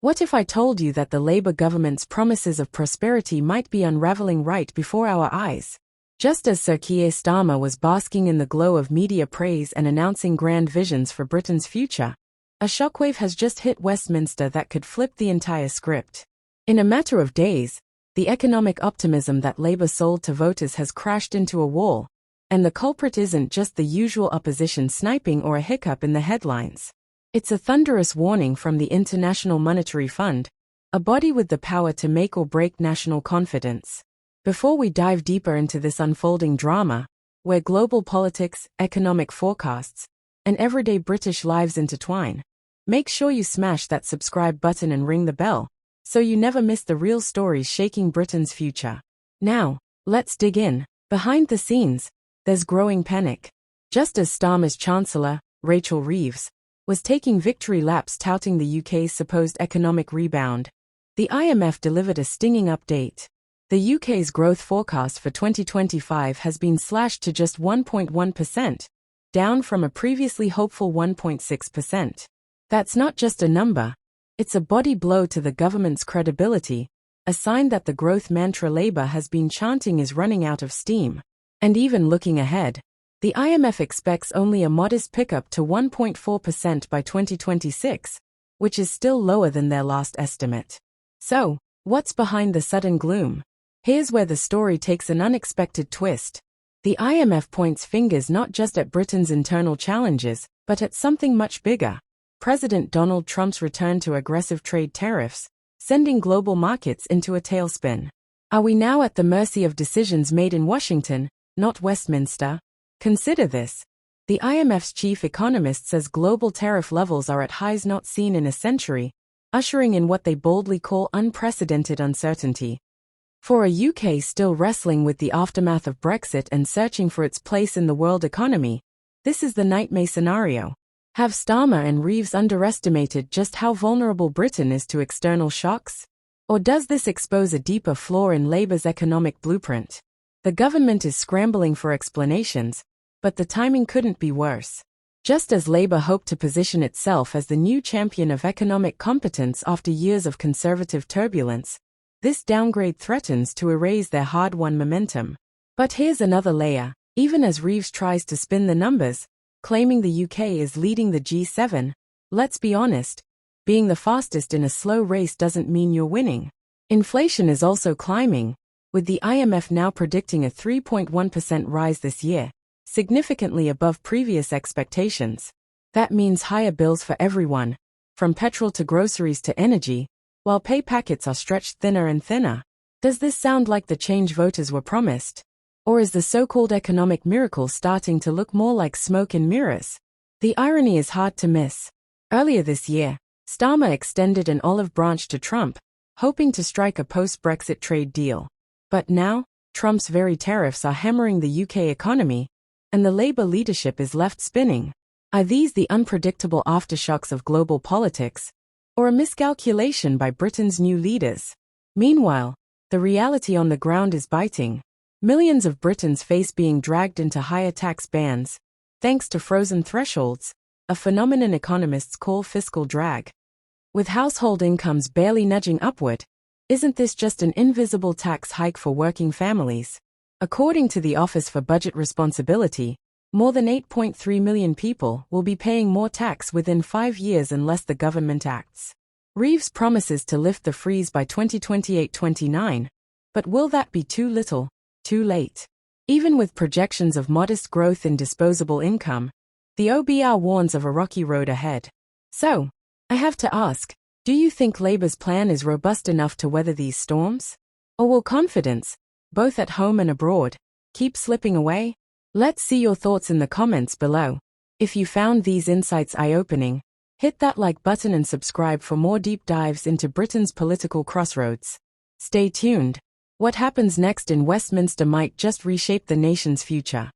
What if I told you that the Labour government's promises of prosperity might be unraveling right before our eyes? Just as Sir Keir Starmer was basking in the glow of media praise and announcing grand visions for Britain's future, a shockwave has just hit Westminster that could flip the entire script. In a matter of days, the economic optimism that Labour sold to voters has crashed into a wall, and the culprit isn't just the usual opposition sniping or a hiccup in the headlines. It's a thunderous warning from the International Monetary Fund, a body with the power to make or break national confidence. Before we dive deeper into this unfolding drama, where global politics, economic forecasts, and everyday British lives intertwine, make sure you smash that subscribe button and ring the bell, so you never miss the real stories shaking Britain's future. Now, let's dig in. Behind the scenes, there's growing panic. Just as Starmer's Chancellor, Rachel Reeves, was taking victory laps touting the UK's supposed economic rebound, the IMF delivered a stinging update. The UK's growth forecast for 2025 has been slashed to just 1.1%, down from a previously hopeful 1.6%. That's not just a number, it's a body blow to the government's credibility, a sign that the growth mantra Labour has been chanting is running out of steam. And even looking ahead, the IMF expects only a modest pickup to 1.4% by 2026, which is still lower than their last estimate. So, what's behind the sudden gloom? Here's where the story takes an unexpected twist. The IMF points fingers not just at Britain's internal challenges, but at something much bigger. President Donald Trump's return to aggressive trade tariffs, sending global markets into a tailspin. Are we now at the mercy of decisions made in Washington, not Westminster? Consider this. The IMF's chief economist says global tariff levels are at highs not seen in a century, ushering in what they boldly call unprecedented uncertainty. For a UK still wrestling with the aftermath of Brexit and searching for its place in the world economy, this is the nightmare scenario. Have Starmer and Reeves underestimated just how vulnerable Britain is to external shocks? Or does this expose a deeper flaw in Labour's economic blueprint? The government is scrambling for explanations, but the timing couldn't be worse. Just as Labour hoped to position itself as the new champion of economic competence after years of conservative turbulence, this downgrade threatens to erase their hard-won momentum. But here's another layer. Even as Reeves tries to spin the numbers, claiming the UK is leading the G7, let's be honest, being the fastest in a slow race doesn't mean you're winning. Inflation is also climbing, with the IMF now predicting a 3.1% rise this year, significantly above previous expectations. That means higher bills for everyone, from petrol to groceries to energy, while pay packets are stretched thinner and thinner. Does this sound like the change voters were promised? Or is the so-called economic miracle starting to look more like smoke and mirrors? The irony is hard to miss. Earlier this year, Starmer extended an olive branch to Trump, hoping to strike a post-Brexit trade deal. But now, Trump's very tariffs are hammering the UK economy, and the Labour leadership is left spinning. Are these the unpredictable aftershocks of global politics, or a miscalculation by Britain's new leaders? Meanwhile, the reality on the ground is biting. Millions of Britons face being dragged into higher tax bands, thanks to frozen thresholds, a phenomenon economists call fiscal drag. With household incomes barely nudging upward, isn't this just an invisible tax hike for working families? According to the Office for Budget Responsibility, more than 8.3 million people will be paying more tax within 5 years unless the government acts. Reeves promises to lift the freeze by 2028-29, but will that be too little, too late? Even with projections of modest growth in disposable income, the OBR warns of a rocky road ahead. So, I have to ask, do you think Labour's plan is robust enough to weather these storms? Or will confidence, both at home and abroad, keep slipping away? Let's see your thoughts in the comments below. If you found these insights eye-opening, hit that like button and subscribe for more deep dives into Britain's political crossroads. Stay tuned. What happens next in Westminster might just reshape the nation's future.